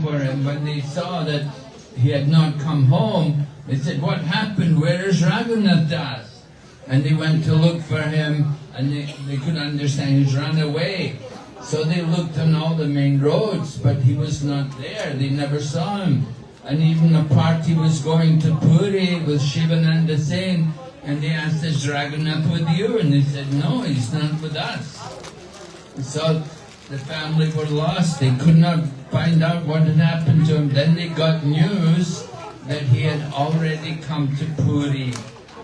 for him. When they saw that he had not come home, they said, "What happened? Where is Raghunath Das?" And they went to look for him, and they couldn't understand. He's run away. So they looked on all the main roads, but he was not there. They never saw him. And even a party was going to Puri with Shivananda Singh, and they asked, "Is Raghunath with you?" And they said, "No, he's not with us." So the family were lost. They could not find out what had happened to him. Then they got news that he had already come to Puri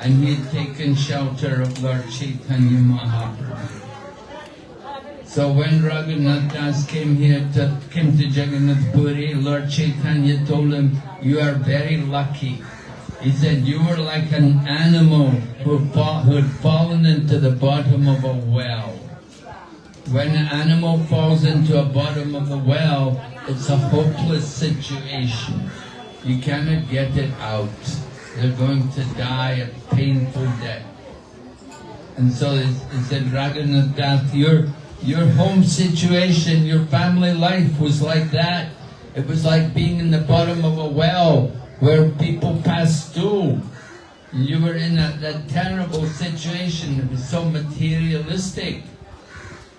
and he had taken shelter of Lord Chaitanya Mahaprabhu. So when Raghunath Das came to Jagannath Puri, Lord Chaitanya told him, "You are very lucky." He said, "You were like an animal who had fallen into the bottom of a well." When an animal falls into the bottom of a well, it's a hopeless situation. You cannot get it out. They're going to die a painful death. And so he said, "Raghunath Das, your home situation, your family life was like that. It was like being in the bottom of a well where people pass through. You were in that terrible situation. It was so materialistic."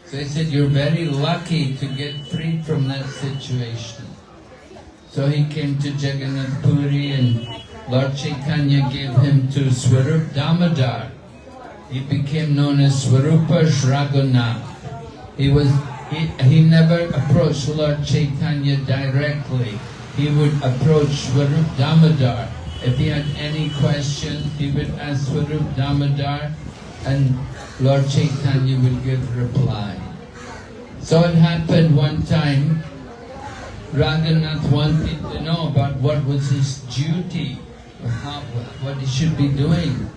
So he said, "You're very lucky to get freed from that situation." So he came to Jagannath Puri and Lord Chaitanya gave him to Swarup Damodar. He became known as Swarupa Raghunath. He never approached Lord Chaitanya directly. He would approach Swarup Damodar. If he had any questions, he would ask Swarup Damodar and Lord Chaitanya would give reply. So it happened one time, Raghunath wanted to know about what was his duty, what he should be doing.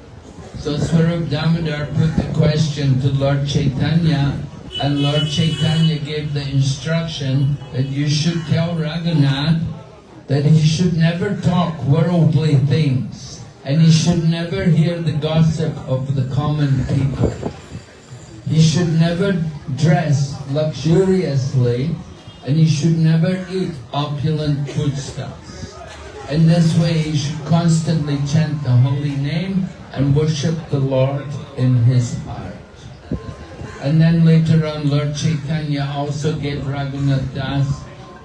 So Swarup Damodar put the question to Lord Chaitanya, and Lord Chaitanya gave the instruction that you should tell Raghunath that he should never talk worldly things, and he should never hear the gossip of the common people. He should never dress luxuriously, and he should never eat opulent foodstuffs. In this way he should constantly chant the holy name and worship the Lord in his heart. And then later on Lord Chaitanya also gave Raghunath Das,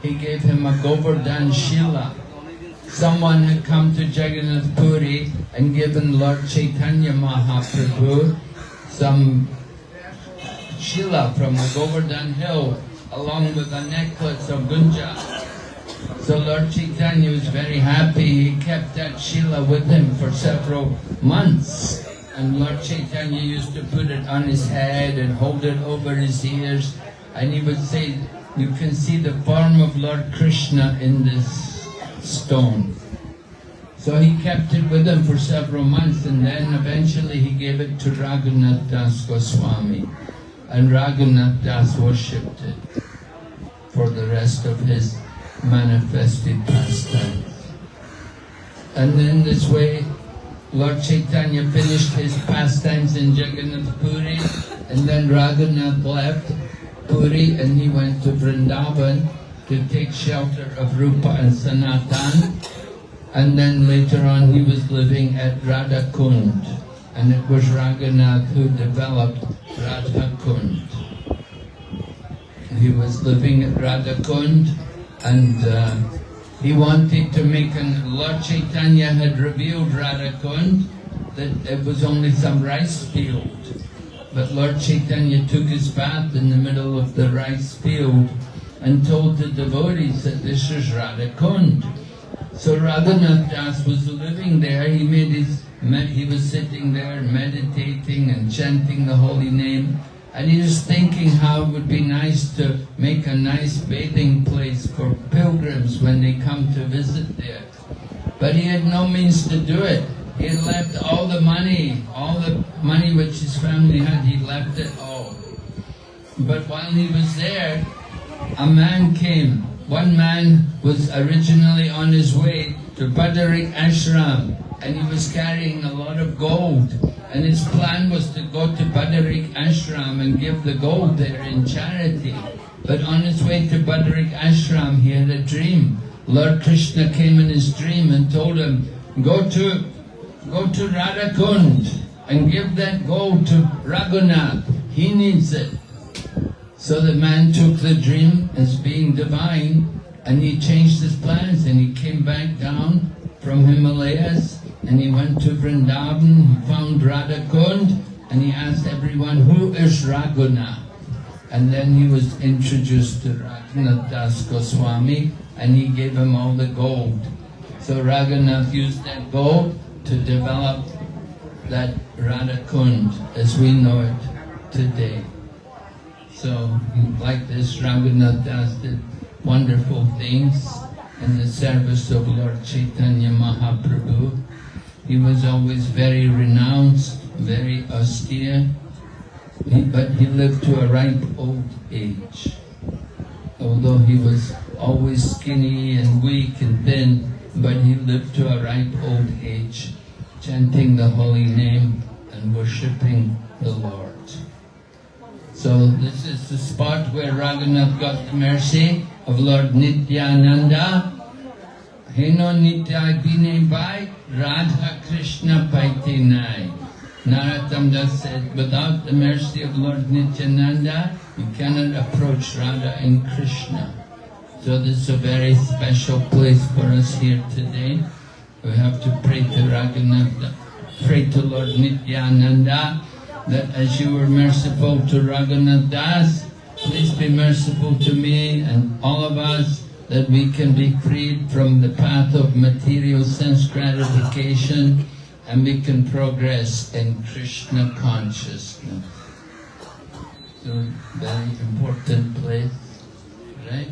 he gave him a Govardhan Shila. Someone had come to Jagannath Puri and given Lord Chaitanya Mahaprabhu some Shila from the Govardhan hill along with a necklace of Gunja. So Lord Chaitanya was very happy. He kept that Shila with him for several months. And Lord Chaitanya used to put it on his head and hold it over his ears. And he would say, "You can see the form of Lord Krishna in this stone." So he kept it with him for several months, and then eventually he gave it to Raghunath Das Goswami. And Raghunath Das worshipped it for the rest of his manifested pastimes. And in this way, Lord Chaitanya finished his pastimes in Jagannath Puri, and then Raghunath left Puri and he went to Vrindavan to take shelter of Rupa and Sanatan. And then later on he was living at Radha Kund, and it was Raghunath who developed Radha Kund. He was living at Radha Kund, and he wanted to make Lord Chaitanya had revealed Radha Kund that it was only some rice field. But Lord Chaitanya took his bath in the middle of the rice field and told the devotees that this is Radha Kund. So Raghunath Das was living there. He was sitting there meditating and chanting the holy name. And he was thinking how it would be nice to make a nice bathing place for pilgrims when they come to visit there. But he had no means to do it. He had left all the money which his family had, he left it all. But while he was there, a man came. One man was originally on his way to Badarik Ashram, and he was carrying a lot of gold. And his plan was to go to Badarik Ashram and give the gold there in charity. But on his way to Badarik Ashram, he had a dream Lord Krishna came in his dream and told him, go to Radha Kund and give that gold to Raghunath. He needs it. So the man took the dream as being divine, and he changed his plans, and he came back down from Himalayas, and he went to Vrindavan. He found Radha Kund, and he asked everyone, who is Raghunath? And then he was introduced to Raghunath Das Goswami, and he gave him all the gold. So Raghunath used that gold to develop that Radha Kund as we know it today. So like this, Raghunath Das did wonderful things in the service of Lord Chaitanya Mahaprabhu. He was always very renounced, very austere, but he lived to a ripe old age. Although he was always skinny and weak and thin, but he lived to a ripe old age, chanting the holy name and worshipping the Lord. So this is the spot where Raghunath got the mercy of Lord Nityananda. Heno Nitya Bine Bai Radha Krishna Paite Nai. Narottam Das said, without the mercy of Lord Nityananda, you cannot approach Radha and Krishna. So this is a very special place for us here today. We have to pray to Raghunath, pray to Lord Nityananda, that as you were merciful to Raghunath Das, please be merciful to me and all of us, that we can be freed from the path of material sense gratification and we can progress in Krishna consciousness. So, very important place, right?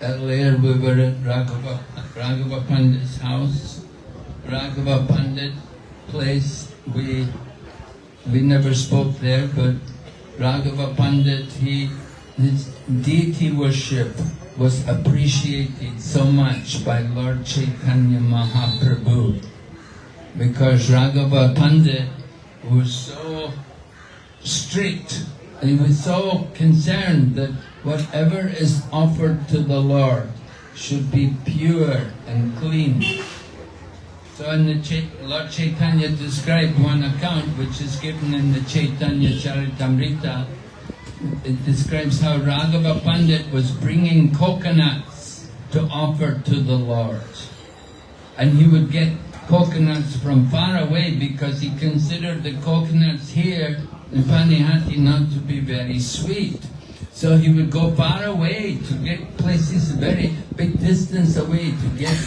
Earlier we were at Raghava Pandit's house. Raghava Pandit place, we never spoke there, but Raghava Pandit, his deity worship was appreciated so much by Lord Chaitanya Mahaprabhu, because Raghava Pandit was so strict, and he was so concerned that whatever is offered to the Lord should be pure and clean. So in the Lord Chaitanya described one account which is given in the Chaitanya Charitamrita. It describes how Raghava Pandit was bringing coconuts to offer to the Lord. And he would get coconuts from far away because he considered the coconuts here in Panihati not to be very sweet. So he would go far away to get places very big distance away to get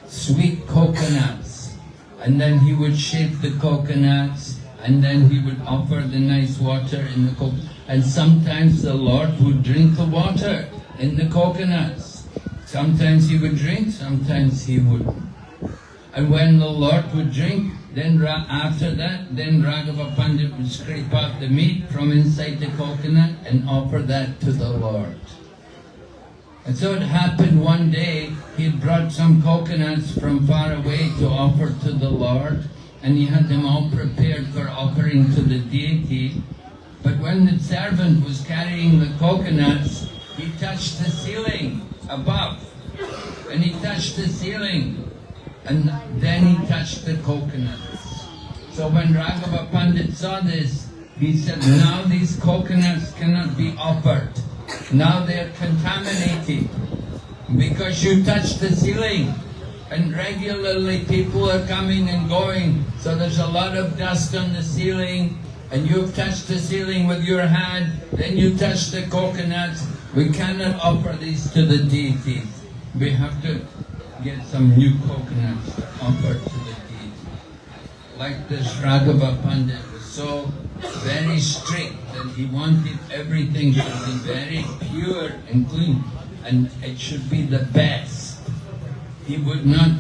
sweet coconuts. And then he would shape the coconuts, and then he would offer the nice water in the coconut. And sometimes the Lord would drink the water in the coconuts. Sometimes he would drink, sometimes he wouldn't. And when the Lord would drink, then after that, then Raghava Pandit would scrape out the meat from inside the coconut and offer that to the Lord. And so it happened one day, he had brought some coconuts from far away to offer to the Lord, and he had them all prepared for offering to the deity. But when the servant was carrying the coconuts, he touched the ceiling above, and he touched the ceiling, and then he touched the coconuts. So when Raghava Pandit saw this, he said, now these coconuts cannot be offered. Now they are contaminated because you touched the ceiling, and regularly people are coming and going, so there's a lot of dust on the ceiling, and you've touched the ceiling with your hand, then you touch the coconuts. We cannot offer these to the deities. We have to get some new coconuts to offer to the deity. Like this, Raghava Pandit was so very strict that he wanted everything to be very pure and clean, and it should be the best. He would not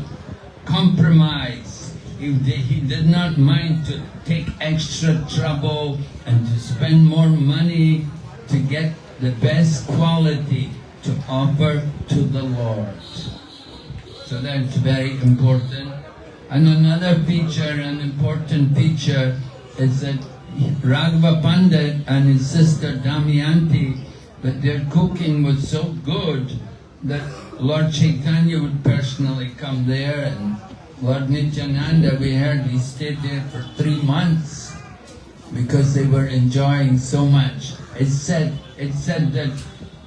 compromise. He did not mind to take extra trouble and to spend more money to get the best quality to offer to the Lord. So that's very important. And another feature, an important feature, is that Raghava Pandit and his sister Damayanti, that their cooking was so good that Lord Chaitanya would personally come there, and Lord Nityananda, we heard he stayed there for 3 months because they were enjoying so much. It said that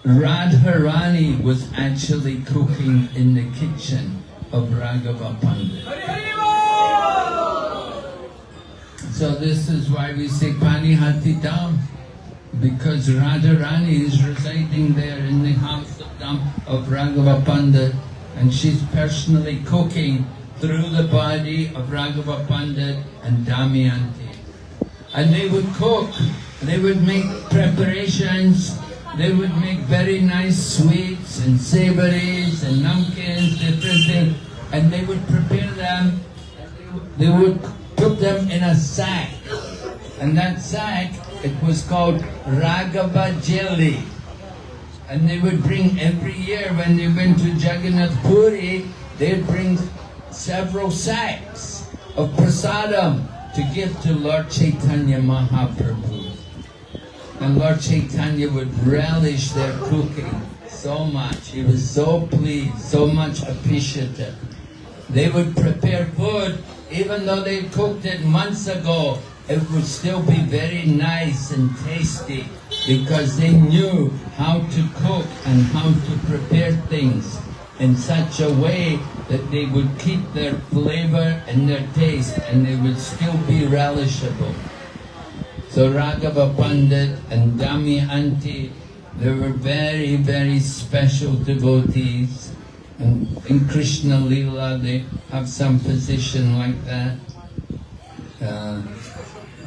Radharani was actually cooking in the kitchen of Raghava Pandit. So this is why we say Panihati Dham, because Radharani is residing there in the house of Raghava Pandit, and she's personally cooking through the body of Raghava Pandit and Damayanti. And they would cook, they would make preparations, they would make very nice sweets and savories and namkins, different things, and they would prepare them, they would put them in a sack. And that sack, it was called Raghava jelly. And they would bring every year when they went to Jagannath Puri, they'd bring several sacks of prasadam to give to Lord Chaitanya Mahaprabhu. And Lord Chaitanya would relish their cooking so much. He was so pleased, so much appreciative. They would prepare food, even though they cooked it months ago, it would still be very nice and tasty because they knew how to cook and how to prepare things in such a way that they would keep their flavor and their taste, and they would still be relishable. So Raghava Pandit and Damayanti, they were very, very special devotees. And in Krishna Lila, they have some position like that.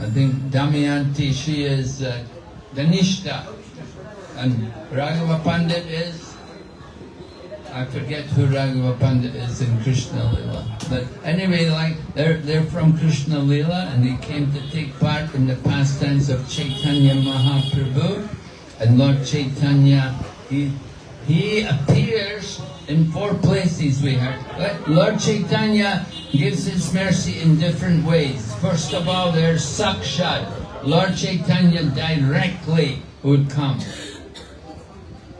I think Damayanti, she is Ganishta, and Raghava Pandit is, I forget who Raghava Pandit is in Krishna Lila. But anyway, like they're from Krishna Lila, and they came to take part in the pastimes of Chaitanya Mahaprabhu. And Lord Chaitanya, he appears in 4 places we heard. Lord Chaitanya gives his mercy in different ways. First of all, there's Sakshat. Lord Chaitanya directly would come.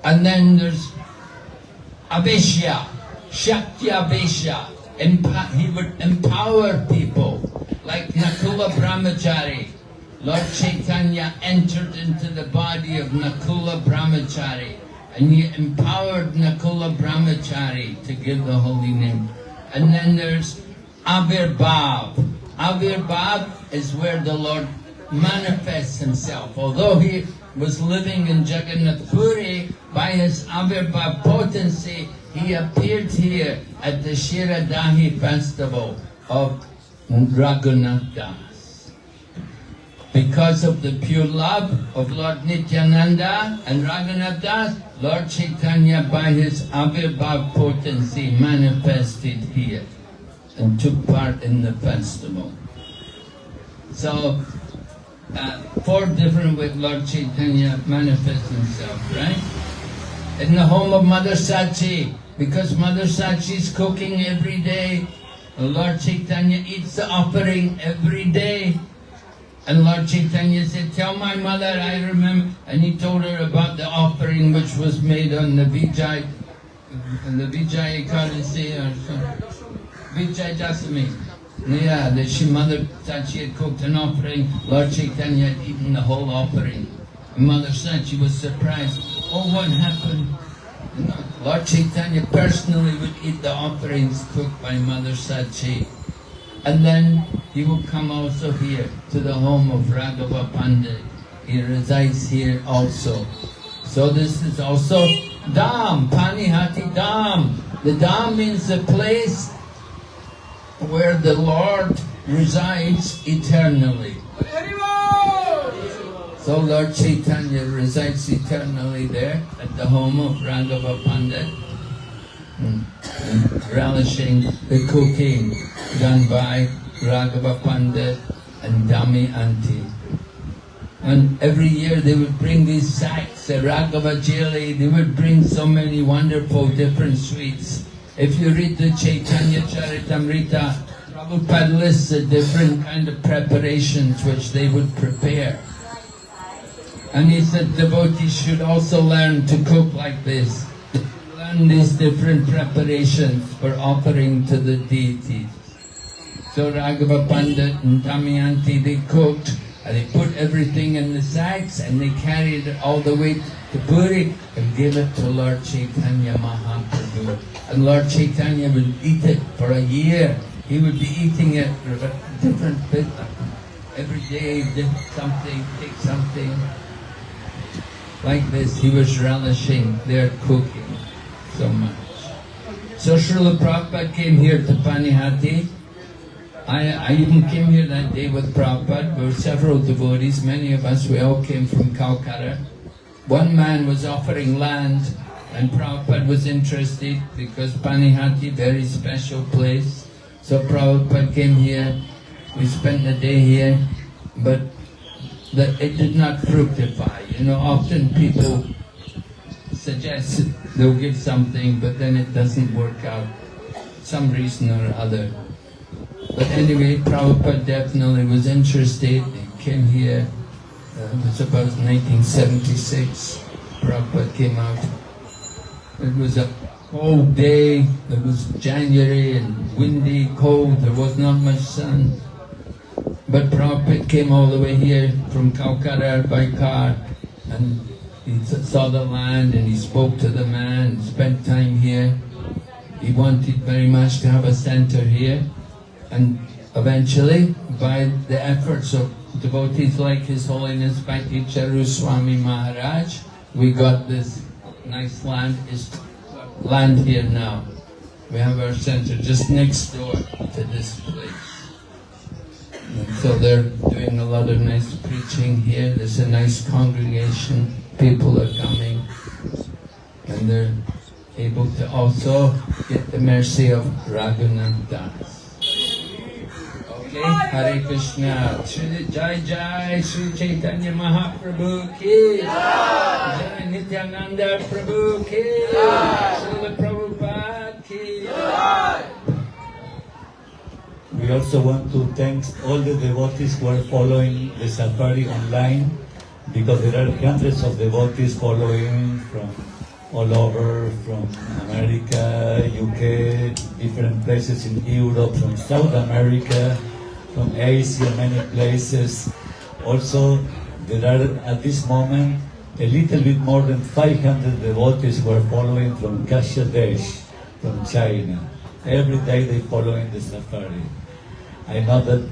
And then there's Aveshya, Shakti Aveshya. He would empower people, like Nakula Brahmachari. Lord Chaitanya entered into the body of Nakula Brahmachari, and he empowered Nakula Brahmachari to give the holy name. And then there's Avirbhav. Avirbhav is where the Lord manifests himself. Although he was living in Jagannath Puri, by his Avirbhav potency, he appeared here at the Shiradahi festival of Raghunath Das. Because of the pure love of Lord Nityananda and Raghunath Das, Lord Chaitanya, by his Avirbhav potency, manifested here and took part in the festival. So, 4 different ways Lord Chaitanya manifests himself, right? In the home of Mother Sachi, because Mother Sachi is cooking every day, Lord Chaitanya eats the offering every day. And Lord Chaitanya said, tell my mother I remember, and he told her about the offering which was made on the Vijay Ekadasi or something. Vijay Dasami. Yeah, Mother Sachi had cooked an offering, Lord Chaitanya had eaten the whole offering. And Mother Sachi was surprised. Oh, what happened? Lord Chaitanya personally would eat the offerings cooked by Mother Sachi. And then he will come also here to the home of Raghava Pandit. He resides here also. So this is also Dham, Panihati Dham. The Dham means the place where the Lord resides eternally. So Lord Chaitanya resides eternally there at the home of Raghava Pandit, relishing the cooking done by Raghava Pandit and Damayanti. And every year they would bring these sacks of Raghava jelly, they would bring so many wonderful different sweets. If you read the Chaitanya Charitamrita, Prabhupada lists the different kind of preparations which they would prepare. And he said devotees should also learn to cook like this. done these different preparations for offering to the deities. So Raghava Pandit and Damayanti, they cooked and they put everything in the sacks and they carried it all the way to Puri and gave it to Lord Chaitanya Mahaprabhu. And Lord Chaitanya would eat it for a year. He would be eating it for a different bit. Every day, something, take something. Like this, he was relishing their cooking so much. So Srila Prabhupada came here to Panihati. I even came here that day with Prabhupada. There were several devotees, many of us, we all came from Kolkata. One man was offering land and Prabhupada was interested because Panihati, very special place. So Prabhupada came here, we spent the day here, but it did not fructify. You know, often people suggest they'll give something, but then it doesn't work out, some reason or other. But anyway, Prabhupada definitely was interested. He came here, it was about 1976, Prabhupada came out. It was a cold day, it was January and windy, cold, there was not much sun. But Prabhupada came all the way here from Kolkata by car and he saw the land and he spoke to the man, spent time here. He wanted very much to have a center here. And eventually, by the efforts of devotees like His Holiness Bhakti Charu Swami Maharaj, we got this nice land here now. We have our center just next door to this place. And so they're doing a lot of nice preaching here. There's a nice congregation. People are coming. And they're able to also get the mercy of Raghunath Das. Okay, Hare Krishna. Jai Jai Sri Chaitanya Mahaprabhu ki Jai Nityananda Prabhu ki Srila Prabhupada ki. We also want to thank all the devotees who are following the safari online, because there are hundreds of devotees following from all over, from America, UK, different places in Europe, from South America, from Asia, many places. Also, there are at this moment a little bit more than 500 devotees who are following from Kashadesh, from China. Every day they follow in the safari. I know that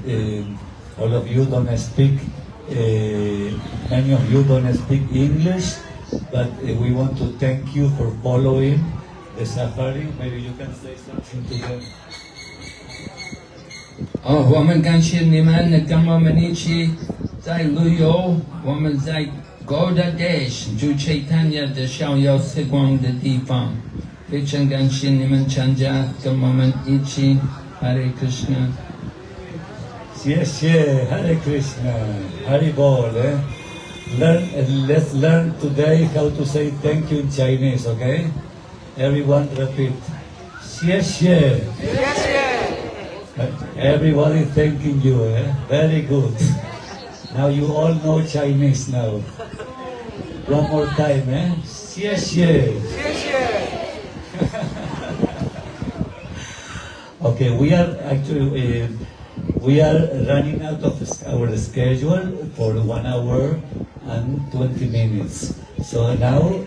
all of you don't speak, many of you don't speak English, but we want to thank you for following the safari. Maybe you can say something to them. Oh, 我们感谢你们的跟我们一起在旅游，我们在各个地主Chaitanya的逍遥时光的地方，非常感谢你们参加，跟我们一起 Hare Krishna。谢谢 Hare Krishna, Hare Bol. Let's learn today how to say thank you in Chinese, okay? Everyone repeat. 谢谢. Everybody thanking you, eh? Very good. Now you all know Chinese now. One more time, eh? 谢谢. Okay, we are actually we are running out of our schedule for 1 hour and 20 minutes. So now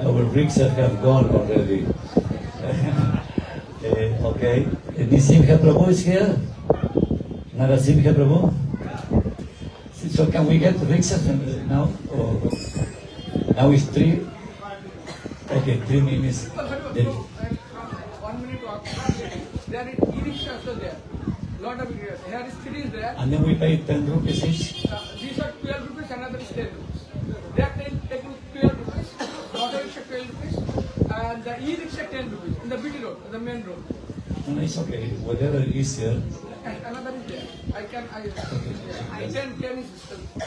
our rickshaws have gone already. Okay, Nisimha Prabhu is here? Narasimha Prabhu? So can we get rickshaws now? Or now it's 3? Okay, 3 minutes. 1 minute walk. There is e-rickshaw also there. Lot of areas. Here is 3 is there. And then we pay 10 rupees each? These are 12 rupees, another is 10 rupees. They are taking 12 rupees, auto rickshaw 12 rupees, and the e-rickshaw 10 rupees in the BT road, the main road. No, it's okay. Whatever is here. And another is there. I 10 is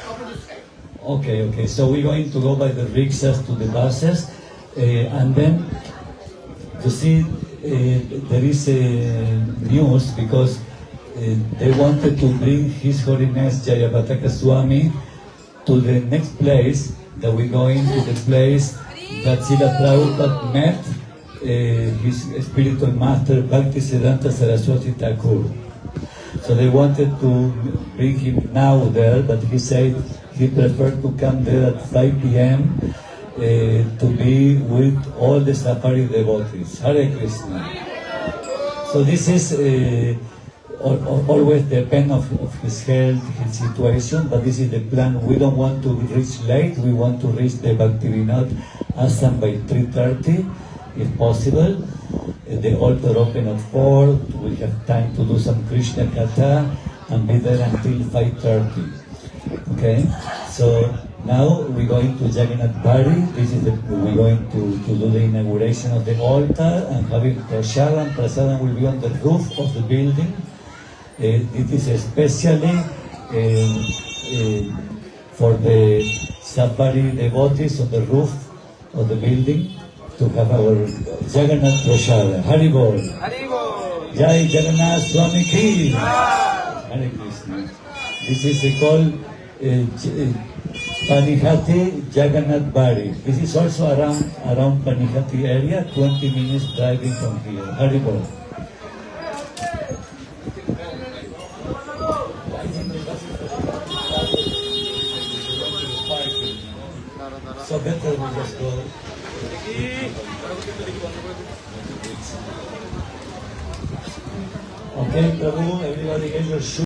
opposite side. Okay. So we're going to go by the rickshaws to the buses, and then you see there is news because they wanted to bring His Holiness Jayapataka Swami to the next place, that we're going to the place that Srila Prabhupada met his spiritual master Bhaktisiddhanta Saraswati Thakur. So they wanted to bring him now there, but he said he preferred to come there at 5 p.m. To be with all the Safari devotees. Hare Krishna. So this is always depend of his health, his situation, but this is the plan. We don't want to reach late. We want to reach the Bhaktivinoda Ashram by 3:30, if possible. The altar open at 4. We have time to do some Krishna Katha and be there until 5:30. Okay, so now we're going to Jagannath Bari. We're going to do the inauguration of the altar and having prasadam. Prasadam will be on the roof of the building. It is especially for the Safari devotees on the roof of the building to have our Jagannath Prasada. Haribol. Haribol. Jai Jagannath Swami Ki. Hare Krishna. This is called Panihati Jagannath Bari. This is also around Panihati area, 20 minutes driving from here. Haribol. So better we just go. Okay, Prabhu, everybody get your shoes.